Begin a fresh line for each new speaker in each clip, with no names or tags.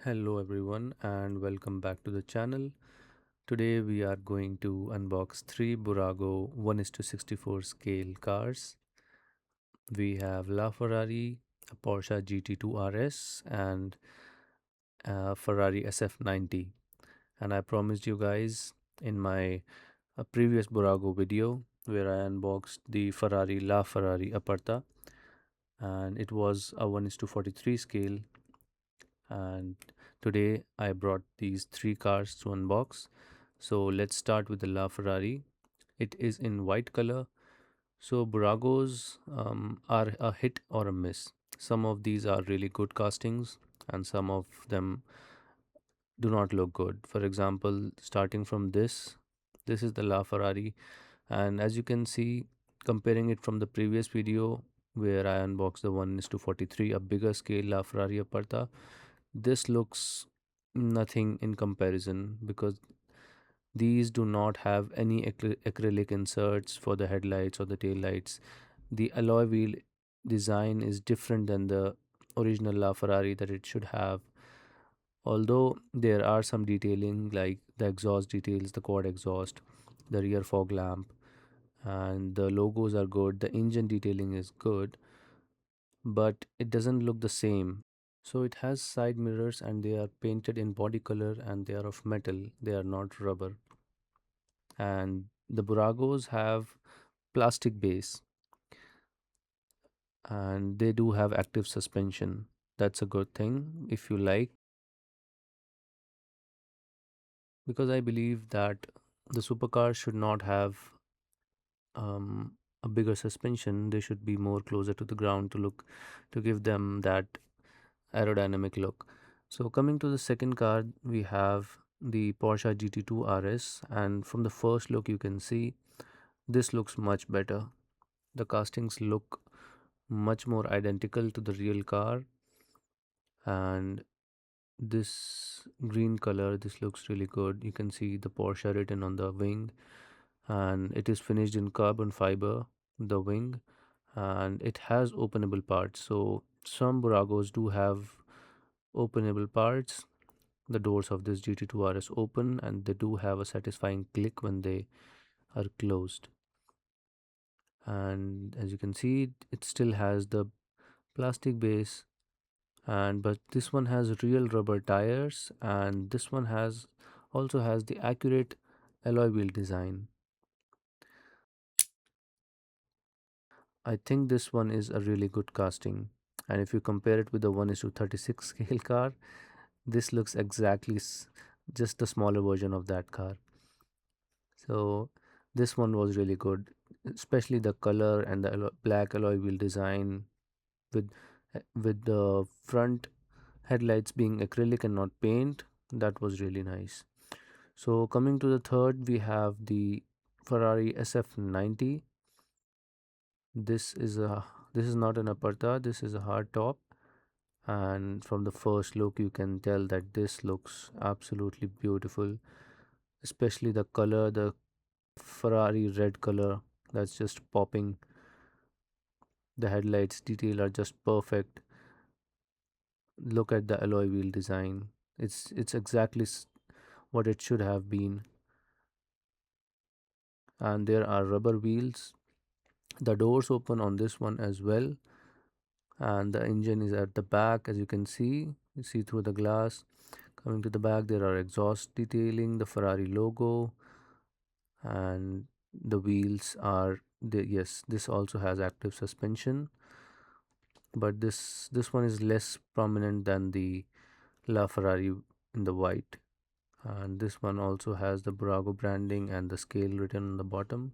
Hello everyone and welcome back to the channel. Today we are going to unbox three Bburago 1:64 scale cars. We have LaFerrari, a Porsche GT2RS and a Ferrari SF90. And I promised you guys in my previous Bburago video where I unboxed the LaFerrari Aperta, and it was a 1:43 scale, and today I brought these three cars to unbox. So let's start with the LaFerrari. It is in white color. So Buragos are a hit or a miss. Some of these are really good castings and some of them do not look good. For example, starting from this is the LaFerrari, and as you can see, comparing it from the previous video where I unboxed the 1:43, a bigger scale LaFerrari Aperta, this looks nothing in comparison because these do not have any acrylic inserts for the headlights or the tail lights. The alloy wheel design is different than the original LaFerrari that it should have. Although there are some detailing like the exhaust details, the quad exhaust, the rear fog lamp, and the logos are good, the engine detailing is good, but it doesn't look the same. So it has side mirrors and they are painted in body color and they are of metal, they are not rubber. And the Buragos have plastic base and they do have active suspension. That's a good thing if you like, because I believe that the supercars should not have um, a bigger suspension. They should be more closer to the ground to give them that aerodynamic look. So coming to the second car, we have the Porsche GT2 RS, and from the first look you can see this looks much better. The castings look much more identical to the real car, and this green color, this looks really good. You can see the Porsche written on the wing, and it is finished in carbon fiber, the wing, and it has openable parts. So some Buragos do have openable parts. The doors of this GT2 RS open and they do have a satisfying click when they are closed. And as you can see, it still has the plastic base, and but this one has real rubber tires, and this one has also has the accurate alloy wheel design. I think this one is a really good casting, and if you compare it with the 1:36 scale car, this looks exactly just the smaller version of that car. So this one was really good, especially the color and the black alloy wheel design with with the front headlights being acrylic and not paint. That was really nice. So coming to the third, we have the Ferrari SF90. This is a this is not an Aperta. This is a hard top, and from the first look you can tell that this looks absolutely beautiful, especially the color, the Ferrari red color that's just popping. The headlights detail are just perfect. Look at the alloy wheel design. It's exactly what it should have been. And there are rubber wheels. The doors open on this one as well, and the engine is at the back, as you can see. You see through the glass. Coming to the back, there are exhaust detailing, the Ferrari logo, and the wheels are the yes. This also has active suspension, but this one is less prominent than the LaFerrari in the white. And this one also has the Bburago branding and the scale written on the bottom.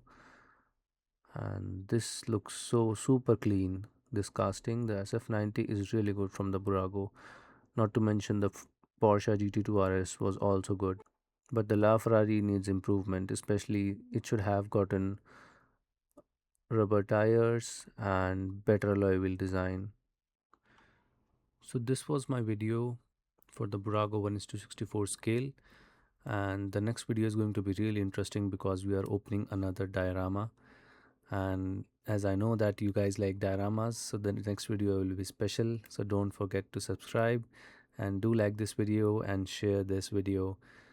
And this looks so super clean. This casting, the SF90 is really good from the Bburago. Not to mention the Porsche GT2RS was also good. But the LaFerrari needs improvement, especially it should have gotten rubber tires and better alloy wheel design. So this was my video for the Bburago 1:64 scale, and the next video is going to be really interesting because we are opening another diorama, and as I know that you guys like dioramas, so the next video will be special, so don't forget to subscribe and do like this video and share this video